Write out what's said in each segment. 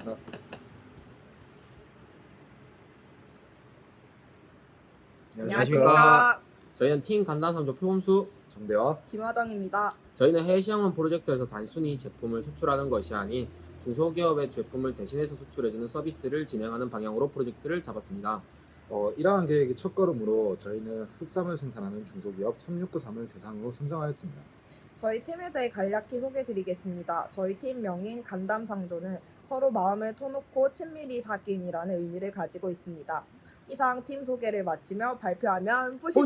아, 안녕하십니까. 저희는 팀 간단상조 표범수. 정대화. 김화정입니다. 저희는 해외 시장론 프로젝트에서 단순히 제품을 수출하는 것이 아닌 중소기업의 제품을 대신해서 수출해주는 서비스를 진행하는 방향으로 프로젝트를 잡았습니다. 이러한 계획의 첫걸음으로 저희는 흑삼을 생산하는 중소기업 3693을 대상으로 선정하였습니다. 저희 팀에 대해 간략히 소개드리겠습니다. 저희 팀 명인 간담상조는 서로 마음을 터놓고 친밀히 사귐이라는 의미를 가지고 있습니다. 이상 팀 소개를 마치며 발표하면 보시죠.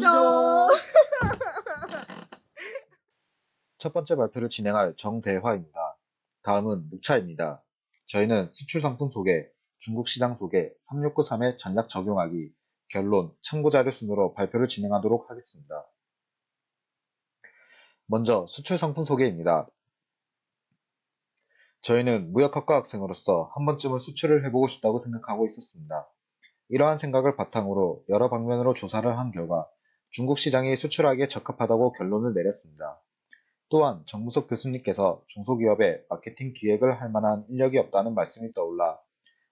첫 번째 발표를 진행할 정대화입니다. 다음은 묵차입니다. 저희는 수출 상품 소개, 중국 시장 소개, 3693의 전략 적용하기, 결론, 참고자료 순으로 발표를 진행하도록 하겠습니다. 먼저 수출 상품 소개입니다. 저희는 무역학과 학생으로서 한 번쯤은 수출을 해보고 싶다고 생각하고 있었습니다. 이러한 생각을 바탕으로 여러 방면으로 조사를 한 결과 중국 시장이 수출하기에 적합하다고 결론을 내렸습니다. 또한 정무석 교수님께서 중소기업에 마케팅 기획을 할 만한 인력이 없다는 말씀이 떠올라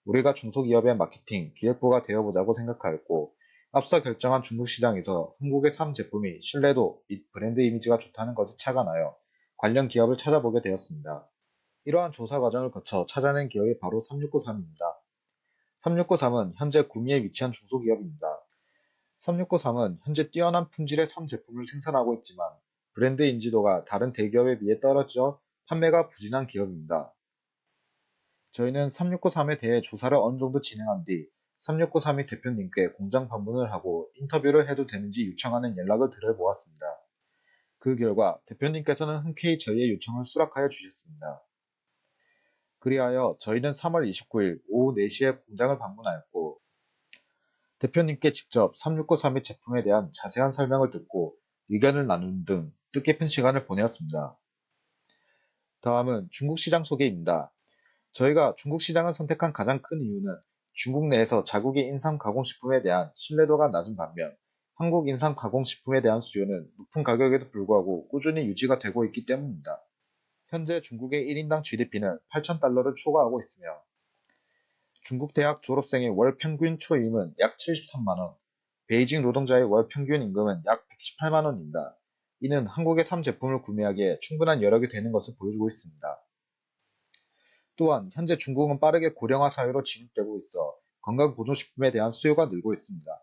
우리가 중소기업의 마케팅 기획부가 되어보자고 생각하였고, 앞서 결정한 중국 시장에서 한국의 3제품이 신뢰도 및 브랜드 이미지가 좋다는 것에 착안하여 관련 기업을 찾아보게 되었습니다. 이러한 조사 과정을 거쳐 찾아낸 기업이 바로 3693입니다. 3693은 현재 구미에 위치한 중소기업입니다. 3693은 현재 뛰어난 품질의 3제품을 생산하고 있지만 브랜드 인지도가 다른 대기업에 비해 떨어져 판매가 부진한 기업입니다. 저희는 3693에 대해 조사를 어느 정도 진행한 뒤 3693이 대표님께 공장 방문을 하고 인터뷰를 해도 되는지 요청하는 연락을 드려보았습니다. 그 결과 대표님께서는 흔쾌히 저희의 요청을 수락하여 주셨습니다. 그리하여 저희는 3월 29일 오후 4시에 공장을 방문하였고 대표님께 직접 3693의 제품에 대한 자세한 설명을 듣고 의견을 나누는 등 뜻깊은 시간을 보내었습니다. 다음은 중국 시장 소개입니다. 저희가 중국 시장을 선택한 가장 큰 이유는 중국 내에서 자국의 인삼 가공식품에 대한 신뢰도가 낮은 반면 한국 인삼 가공식품에 대한 수요는 높은 가격에도 불구하고 꾸준히 유지가 되고 있기 때문입니다. 현재 중국의 1인당 GDP는 8,000달러를 초과하고 있으며 중국 대학 졸업생의 월 평균 초임은 약 73만원, 베이징 노동자의 월 평균 임금은 약 118만원입니다. 이는 한국의 3제품을 구매하기에 충분한 여력이 되는 것을 보여주고 있습니다. 또한 현재 중국은 빠르게 고령화 사회로 진입되고 있어 건강보조식품에 대한 수요가 늘고 있습니다.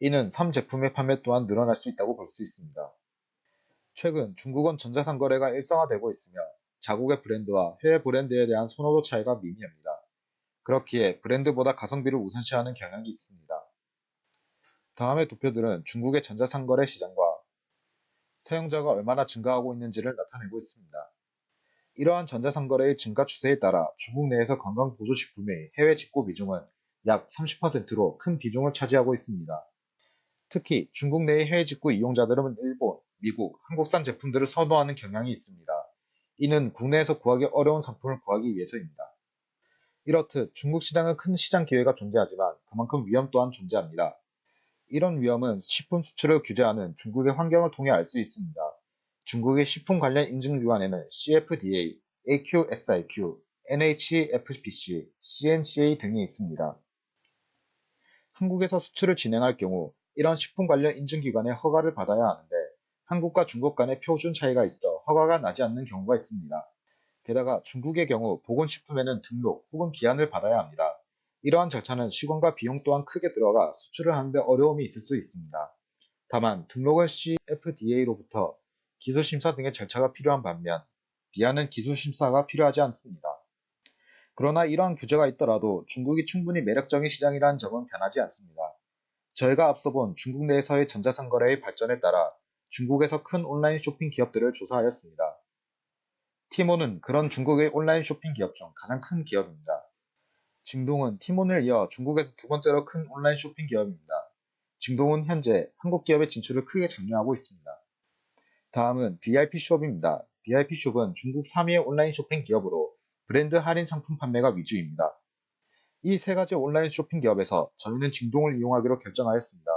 이는 3제품의 판매 또한 늘어날 수 있다고 볼 수 있습니다. 최근 중국은 전자상거래가 일상화되고 있으며 자국의 브랜드와 해외 브랜드에 대한 선호도 차이가 미미합니다. 그렇기에 브랜드보다 가성비를 우선시하는 경향이 있습니다. 다음의 도표들은 중국의 전자상거래 시장과 사용자가 얼마나 증가하고 있는지를 나타내고 있습니다. 이러한 전자상거래의 증가 추세에 따라 중국 내에서 건강보조식품의 해외 직구 비중은 약 30%로 큰 비중을 차지하고 있습니다. 특히 중국 내의 해외 직구 이용자들은 일본, 미국, 한국산 제품들을 선호하는 경향이 있습니다. 이는 국내에서 구하기 어려운 상품을 구하기 위해서입니다. 이렇듯 중국 시장은 큰 시장 기회가 존재하지만 그만큼 위험 또한 존재합니다. 이런 위험은 식품 수출을 규제하는 중국의 환경을 통해 알 수 있습니다. 중국의 식품 관련 인증기관에는 CFDA, AQSIQ, NHFBC, CNCA 등이 있습니다. 한국에서 수출을 진행할 경우 이런 식품 관련 인증기관의 허가를 받아야 하는데 한국과 중국 간의 표준 차이가 있어 허가가 나지 않는 경우가 있습니다. 게다가 중국의 경우 보건식품에는 등록 혹은 비안을 받아야 합니다. 이러한 절차는 시간과 비용 또한 크게 들어가 수출을 하는데 어려움이 있을 수 있습니다. 다만 등록은 CFDA로부터 기술심사 등의 절차가 필요한 반면 비안은 기술심사가 필요하지 않습니다. 그러나 이러한 규제가 있더라도 중국이 충분히 매력적인 시장이라는 점은 변하지 않습니다. 저희가 앞서 본 중국 내에서의 전자상거래의 발전에 따라 중국에서 큰 온라인 쇼핑 기업들을 조사하였습니다. 티몬은 그런 중국의 온라인 쇼핑 기업 중 가장 큰 기업입니다. 징동은 티몬을 이어 중국에서 두 번째로 큰 온라인 쇼핑 기업입니다. 징동은 현재 한국 기업의 진출을 크게 장려하고 있습니다. 다음은 BIP숍입니다. BIP숍은 중국 3위의 온라인 쇼핑 기업으로 브랜드 할인 상품 판매가 위주입니다. 이 세 가지 온라인 쇼핑 기업에서 저희는 징동을 이용하기로 결정하였습니다.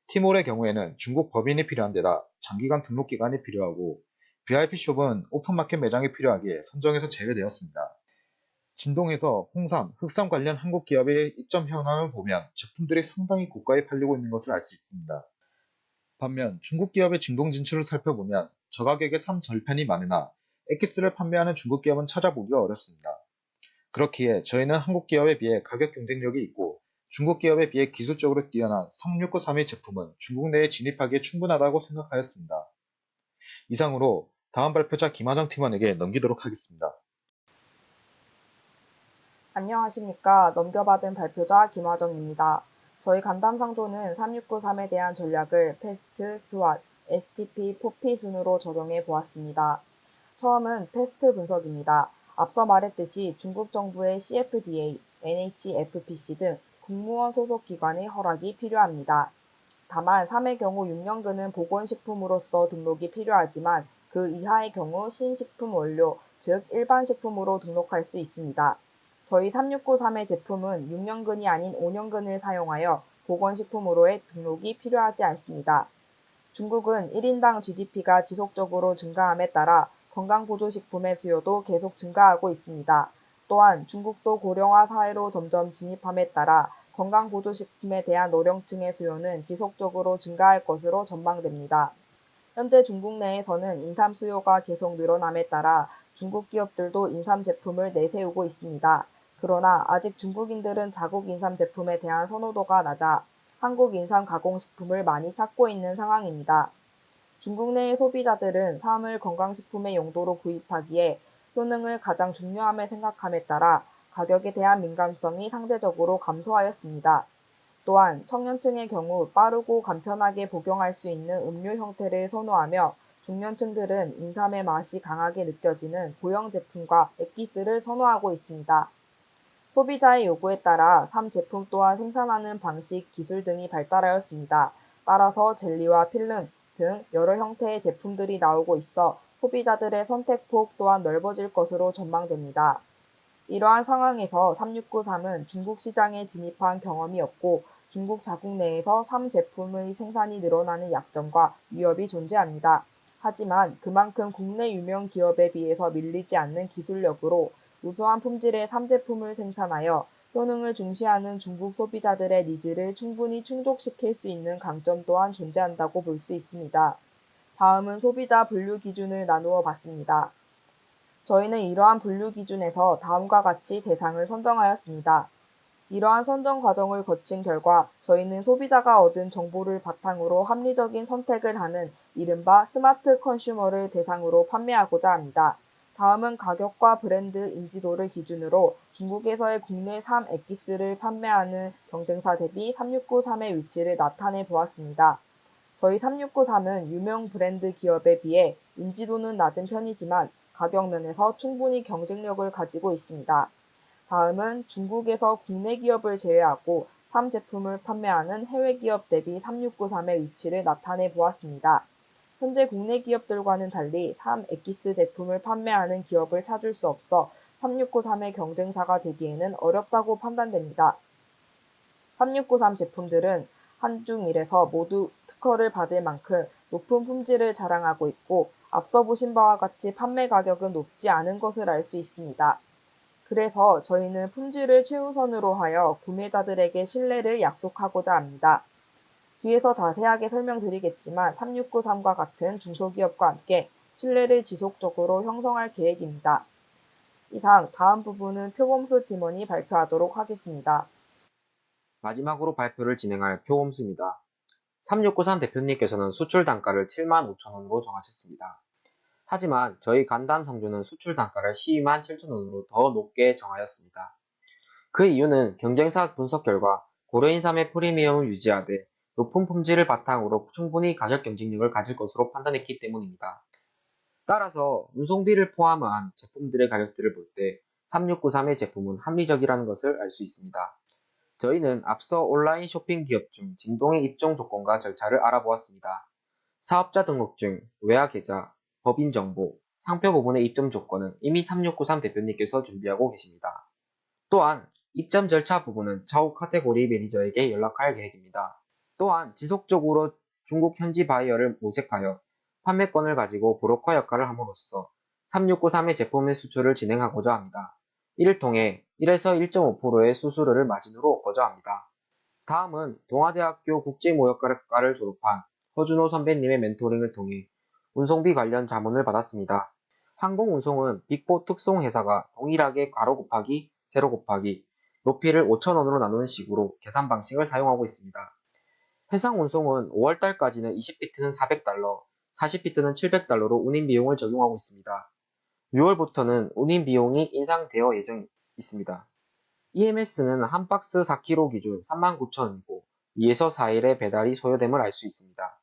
티몰의 경우에는 중국 법인이 필요한 데다 장기간 등록 기간이 필요하고 BIP숍은 오픈마켓 매장이 필요하기에 선정해서 제외되었습니다. 진동에서 홍삼, 흑삼 관련 한국 기업의 입점 현황을 보면 제품들이 상당히 고가에 팔리고 있는 것을 알 수 있습니다. 반면 중국 기업의 중동 진출을 살펴보면 저가격의 삼 절편이 많으나 엑기스를 판매하는 중국 기업은 찾아보기가 어렵습니다. 그렇기에 저희는 한국 기업에 비해 가격 경쟁력이 있고 중국 기업에 비해 기술적으로 뛰어난 3693의 제품은 중국 내에 진입하기에 충분하다고 생각하였습니다. 이상으로 다음 발표자 김하정 팀원에게 넘기도록 하겠습니다. 안녕하십니까. 넘겨받은 발표자 김화정입니다. 저희 간담상조는 3693에 대한 전략을 패스트, 스왓, STP, 포피 순으로 적용해 보았습니다. 처음은 패스트 분석입니다. 앞서 말했듯이 중국 정부의 CFDA, NHFPC 등 국무원 소속 기관의 허락이 필요합니다. 다만 3의 경우 6년근은 보건식품으로서 등록이 필요하지만 그 이하의 경우 신식품 원료, 즉 일반식품으로 등록할 수 있습니다. 저희 3693의 제품은 6년근이 아닌 5년근을 사용하여 보건식품으로의 등록이 필요하지 않습니다. 중국은 1인당 GDP가 지속적으로 증가함에 따라 건강보조식품의 수요도 계속 증가하고 있습니다. 또한 중국도 고령화 사회로 점점 진입함에 따라 건강보조식품에 대한 노령층의 수요는 지속적으로 증가할 것으로 전망됩니다. 현재 중국 내에서는 인삼 수요가 계속 늘어남에 따라 중국 기업들도 인삼 제품을 내세우고 있습니다. 그러나 아직 중국인들은 자국 인삼 제품에 대한 선호도가 낮아 한국 인삼 가공식품을 많이 찾고 있는 상황입니다. 중국 내의 소비자들은 삼을 건강식품의 용도로 구입하기에 효능을 가장 중요함에 생각함에 따라 가격에 대한 민감성이 상대적으로 감소하였습니다. 또한 청년층의 경우 빠르고 간편하게 복용할 수 있는 음료 형태를 선호하며 중년층들은 인삼의 맛이 강하게 느껴지는 보형 제품과 엑기스를 선호하고 있습니다. 소비자의 요구에 따라 삼 제품 또한 생산하는 방식, 기술 등이 발달하였습니다. 따라서 젤리와 필름 등 여러 형태의 제품들이 나오고 있어 소비자들의 선택폭 또한 넓어질 것으로 전망됩니다. 이러한 상황에서 3693은 중국 시장에 진입한 경험이 없고 중국 자국 내에서 삼 제품의 생산이 늘어나는 약점과 위협이 존재합니다. 하지만 그만큼 국내 유명 기업에 비해서 밀리지 않는 기술력으로 우수한 품질의 삼 제품을 생산하여 효능을 중시하는 중국 소비자들의 니즈를 충분히 충족시킬 수 있는 강점 또한 존재한다고 볼 수 있습니다. 다음은 소비자 분류 기준을 나누어 봤습니다. 저희는 이러한 분류 기준에서 다음과 같이 대상을 선정하였습니다. 이러한 선정 과정을 거친 결과 저희는 소비자가 얻은 정보를 바탕으로 합리적인 선택을 하는 이른바 스마트 컨슈머를 대상으로 판매하고자 합니다. 다음은 가격과 브랜드 인지도를 기준으로 중국에서의 국내 삼 엑기스를 판매하는 경쟁사 대비 3693의 위치를 나타내 보았습니다. 저희 3693은 유명 브랜드 기업에 비해 인지도는 낮은 편이지만 가격 면에서 충분히 경쟁력을 가지고 있습니다. 다음은 중국에서 국내 기업을 제외하고 삼 제품을 판매하는 해외 기업 대비 3693의 위치를 나타내 보았습니다. 현재 국내 기업들과는 달리 삼 엑기스 제품을 판매하는 기업을 찾을 수 없어 3693의 경쟁사가 되기에는 어렵다고 판단됩니다. 3693 제품들은 한중일에서 모두 특허를 받을 만큼 높은 품질을 자랑하고 있고 앞서 보신 바와 같이 판매 가격은 높지 않은 것을 알 수 있습니다. 그래서 저희는 품질을 최우선으로 하여 구매자들에게 신뢰를 약속하고자 합니다. 뒤에서 자세하게 설명드리겠지만 3693과 같은 중소기업과 함께 신뢰를 지속적으로 형성할 계획입니다. 이상 다음 부분은 표범수 팀원이 발표하도록 하겠습니다. 마지막으로 발표를 진행할 표범수입니다. 3693 대표님께서는 수출 단가를 75,000원으로 정하셨습니다. 하지만 저희 간담 상조는 수출 단가를 127,000원으로 더 높게 정하였습니다. 그 이유는 경쟁사 분석 결과 고려인삼의 프리미엄을 유지하되 높은 품질을 바탕으로 충분히 가격 경쟁력을 가질 것으로 판단했기 때문입니다. 따라서 운송비를 포함한 제품들의 가격들을 볼 때 3693의 제품은 합리적이라는 것을 알 수 있습니다. 저희는 앞서 온라인 쇼핑 기업 중 진동의 입점 조건과 절차를 알아보았습니다. 사업자 등록증, 외화 계좌, 법인 정보, 상표 부분의 입점 조건은 이미 3693 대표님께서 준비하고 계십니다. 또한 입점 절차 부분은 차후 카테고리 매니저에게 연락할 계획입니다. 또한 지속적으로 중국 현지 바이어를 모색하여 판매권을 가지고 브로커 역할을 함으로써 3693의 제품의 수출을 진행하고자 합니다. 이를 통해 1에서 1.5%의 수수료를 마진으로 얻고자 합니다. 다음은 동아대학교 국제무역과를 졸업한 허준호 선배님의 멘토링을 통해 운송비 관련 자문을 받았습니다. 항공운송은 빅4 특송회사가 동일하게 괄호 곱하기 세로 곱하기 높이를 5,000원으로 나누는 식으로 계산 방식을 사용하고 있습니다. 해상운송은 5월달까지는 20피트는 400달러, 40피트는 700달러로 운임 비용을 적용하고 있습니다. 6월부터는 운임 비용이 인상되어 예정 있습니다. EMS는 한 박스 4kg 기준 39,000원이고 2에서 4일의 배달이 소요됨을 알 수 있습니다.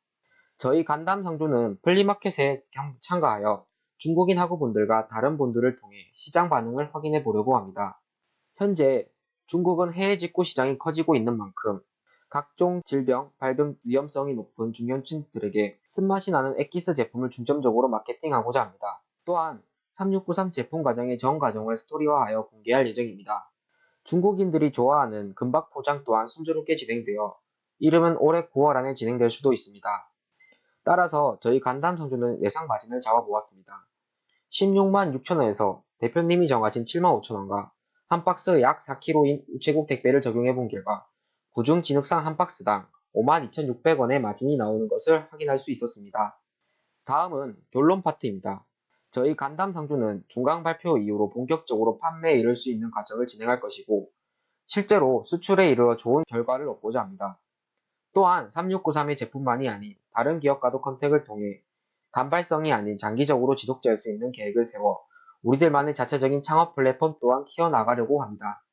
저희 간담 상조는 플리마켓에 참가하여 중국인 학우분들과 다른 분들을 통해 시장 반응을 확인해 보려고 합니다. 현재 중국은 해외 직구 시장이 커지고 있는 만큼 각종 질병, 발병 위험성이 높은 중년층들에게 쓴맛이 나는 엑기스 제품을 중점적으로 마케팅하고자 합니다. 또한 3693 제품 과정의 전 과정을 스토리화하여 공개할 예정입니다. 중국인들이 좋아하는 금박 포장 또한 순조롭게 진행되어 이름은 올해 9월 안에 진행될 수도 있습니다. 따라서 저희 간담 성주는 예상 마진을 잡아보았습니다. 16만 6천원에서 대표님이 정하신 7만 5천원과 한 박스 약 4kg인 우체국 택배를 적용해 본 결과 구중 진흙상 한 박스당 5만 2,600원의 마진이 나오는 것을 확인할 수 있었습니다. 다음은 결론 파트입니다. 저희 간담 상주는 중간 발표 이후로 본격적으로 판매에 이를 수 있는 과정을 진행할 것이고 실제로 수출에 이르러 좋은 결과를 얻고자 합니다. 또한 3693의 제품만이 아닌 다른 기업과도 컨택을 통해 단발성이 아닌 장기적으로 지속될 수 있는 계획을 세워 우리들만의 자체적인 창업 플랫폼 또한 키워나가려고 합니다.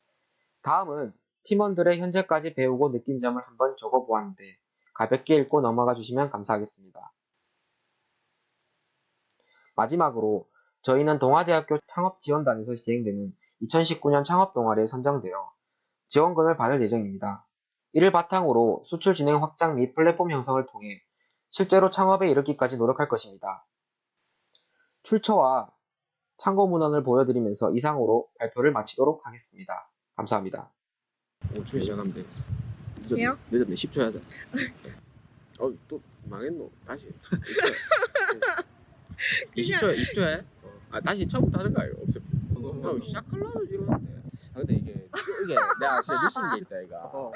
다음은 팀원들의 현재까지 배우고 느낀 점을 한번 적어보았는데 가볍게 읽고 넘어가 주시면 감사하겠습니다. 마지막으로 저희는 동아대학교 창업지원단에서 진행되는 2019년 창업동아리에 선정되어 지원금을 받을 예정입니다. 이를 바탕으로 수출 진행 확장 및 플랫폼 형성을 통해 실제로 창업에 이르기까지 노력할 것입니다. 출처와 참고 문헌을 보여드리면서 이상으로 발표를 마치도록 하겠습니다. 감사합니다. 5초 시작하면 돼. 해요? 늦었네. 10초 하자. 또 망했노. 다시. 20초 해? 다시 처음부터 하는 거 아니야? 없어. 시작하려면 이러는데. 근데 이게 내가 진짜 느낀 게 있다 이거.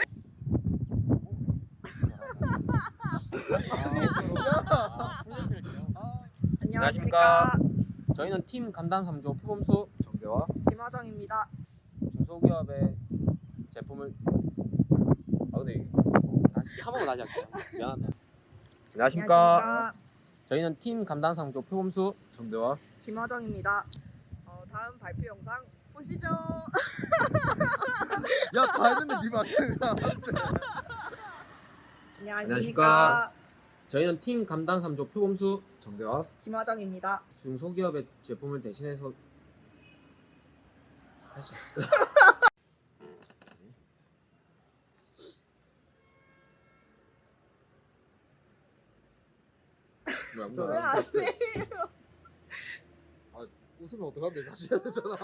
안녕하십니까. 저희는 팀 간담 3조 표범수 정대와 김화정입니다. 중소기업의 제품을 근데 이게 다시 한 번만 다시 할게요. 미안하다. 안녕하십니까. 저희는 팀 감당 3조 표범수 정대와 김화정입니다. 다음 발표 영상 보시죠. 야 다 했는데 니 마지막에 안녕하십니까. 저희는 팀 감당 3조 표범수 정대와 김화정입니다. 중소기업의 제품을 대신해서 다시 뭐야 왜안 해요? 웃으면 어떡한데 다시 해야 되잖아.